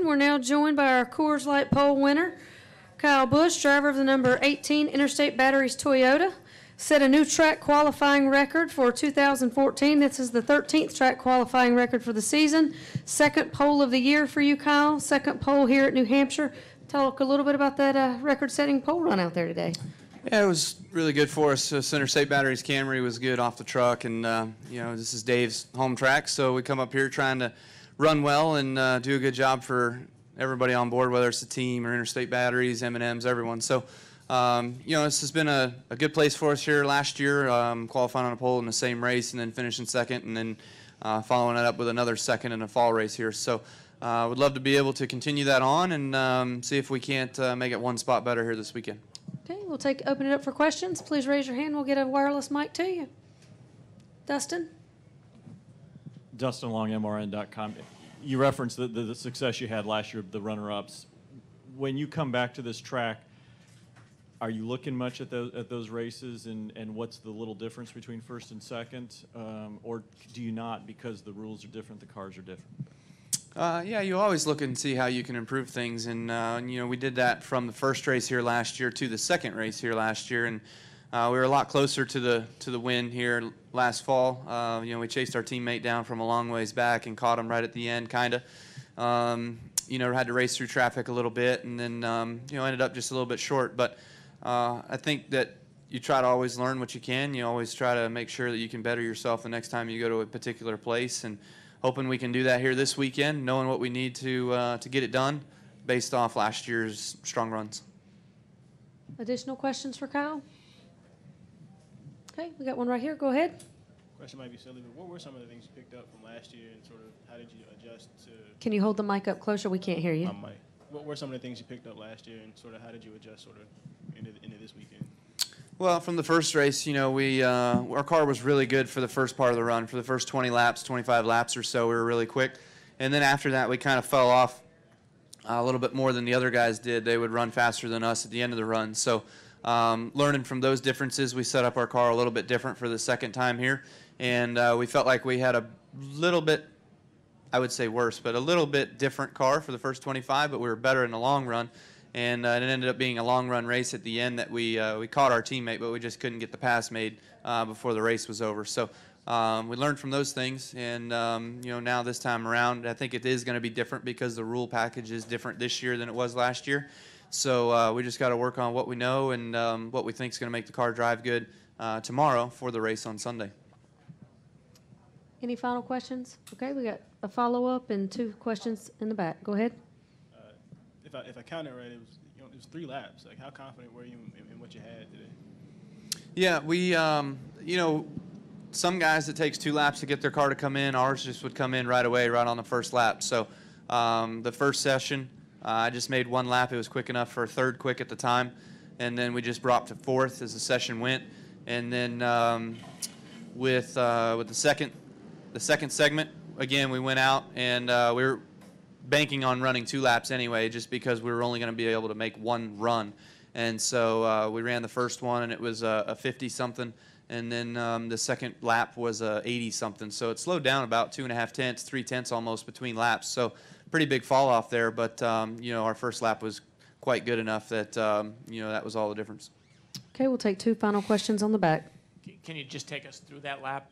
We're now joined by our Coors Light pole winner, Kyle Busch, driver of the number 18 Interstate Batteries Toyota. Set a new track qualifying record for 2014. This is the 13th track qualifying record for the season. Second pole of the year for you, Kyle. Second pole here at New Hampshire. Talk a little bit about that record-setting pole run out there today. Yeah, it was really good for us. Interstate Batteries Camry was good off the truck, and this is Dave's home track, so we come up here trying to run well and do a good job for everybody on board, whether it's the team or Interstate Batteries, M&Ms, everyone. So, this has been a good place for us here last year, qualifying on a pole in the same race and then finishing second, and then following it up with another second in a fall race here. So, would love to be able to continue that on and see if we can't make it one spot better here this weekend. Okay, we'll open it up for questions. Please raise your hand. We'll get a wireless mic to you. Dustin? Dustin Long, MRN.com. You referenced the success you had last year, the runner-ups. When you come back to this track, are you looking much at those races, and what's the little difference between first and second? Or do you not, because the rules are different, the cars are different? Yeah, you always look and see how you can improve things, and we did that from the first race here last year to the second race here last year, and we were a lot closer to the win here last fall. We chased our teammate down from a long ways back and caught him right at the end, kind of. Had to race through traffic a little bit, and then ended up just a little bit short. But I think that you try to always learn what you can. You always try to make sure that you can better yourself the next time you go to a particular place, and hoping we can do that here this weekend, knowing what we need to get it done based off last year's strong runs. Additional questions for Kyle? Okay, we got one right here. Go ahead. Question might be silly, but what were some of the things you picked up from last year, and sort of how did you adjust to? Can you hold the mic up closer? We can't hear you. My mic. What were some of the things you picked up last year, and sort of how did you adjust sort of into this weekend? Well, from the first race, our car was really good for the first part of the run. For the first 20 laps, 25 laps or so, we were really quick. And then after that, we kind of fell off a little bit more than the other guys did. They would run faster than us at the end of the run. So learning from those differences, we set up our car a little bit different for the second time here. And we felt like we had a little bit, I would say worse, but a little bit different car for the first 25, but we were better in the long run. And it ended up being a long-run race at the end that we caught our teammate, but we just couldn't get the pass made before the race was over. So we learned from those things, and now this time around, I think it is going to be different because the rule package is different this year than it was last year. So we just got to work on what we know and what we think is going to make the car drive good tomorrow for the race on Sunday. Any final questions? Okay, we got a follow-up and 2 questions in the back. Go ahead. If I counted right, it was 3 laps. Like, how confident were you in what you had today? Yeah, we some guys it takes 2 laps to get their car to come in. Ours just would come in right away, right on the first lap. So the first session, I just made 1 lap. It was quick enough for a third quick at the time, and then we just brought to 4th as the session went. And then with the second segment, again we went out and we were banking on running 2 laps anyway, just because we were only going to be able to make 1 run. And so we ran the first one, and it was a 50-something, and then the second lap was a 80-something. So it slowed down about 2.5 tenths, 3 tenths almost between laps. So pretty big fall off there, but our first lap was quite good enough that that was all the difference. Okay, we'll take 2 final questions on the back. Can you just take us through that lap,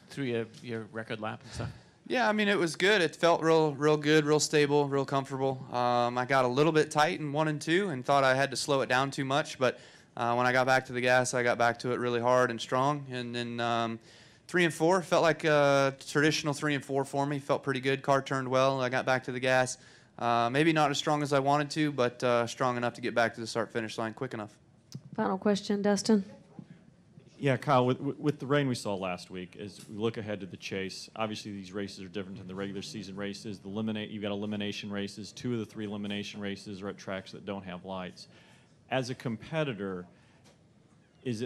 through your record lap and stuff? Yeah, I mean, it was good. It felt real good, real stable, real comfortable. I got a little bit tight in 1 and 2 and thought I had to slow it down too much, but when I got back to the gas, I got back to it really hard and strong. And then 3 and 4 felt like a traditional 3 and 4 for me. Felt pretty good. Car turned well. I got back to the gas. Maybe not as strong as I wanted to, but strong enough to get back to the start-finish line quick enough. Final question, Dustin. Yeah, Kyle, with the rain we saw last week, as we look ahead to the chase, obviously these races are different than the regular season races. You've got elimination races. 2 of the 3 elimination races are at tracks that don't have lights. As a competitor,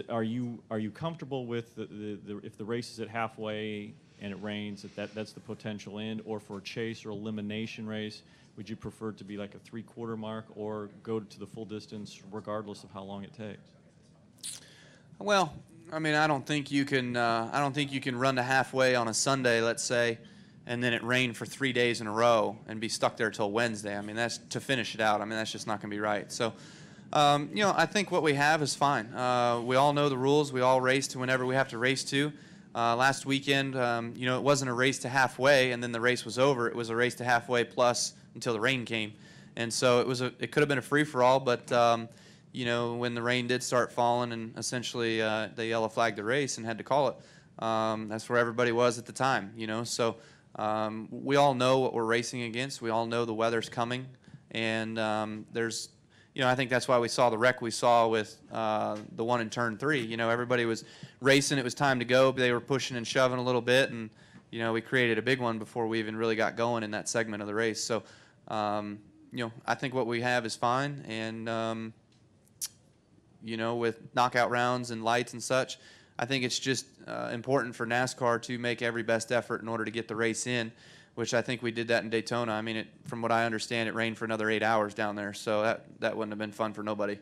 are you comfortable with if the race is at halfway and it rains, that's the potential end, or for a chase or elimination race, would you prefer it to be like a 3/4 mark or go to the full distance regardless of how long it takes? Well, I mean, I don't think you can run to halfway on a Sunday, let's say, and then it rained for 3 days in a row and be stuck there till Wednesday. I mean, that's to finish it out. I mean, that's just not going to be right. So, you know, I think what we have is fine. We all know the rules. We all race to whenever we have to race to. Last weekend, you know, it wasn't a race to halfway and then the race was over. It was a race to halfway plus until the rain came. And so it could have been a free-for-all, but, you know, when the rain did start falling and essentially they yellow flagged the race and had to call it, that's where everybody was at the time, you know. So we all know what we're racing against. We all know the weather's coming. And there's, you know, I think that's why we saw the wreck we saw with the one in turn 3. You know, everybody was racing. It was time to go. But they were pushing and shoving a little bit. And, you know, we created a big one before we even really got going in that segment of the race. So, you know, I think what we have is fine. And, you know, with knockout rounds and lights and such, I think it's just important for NASCAR to make every best effort in order to get the race in, which I think we did that in Daytona. I mean, from what I understand, it rained for another 8 hours down there, so that wouldn't have been fun for nobody.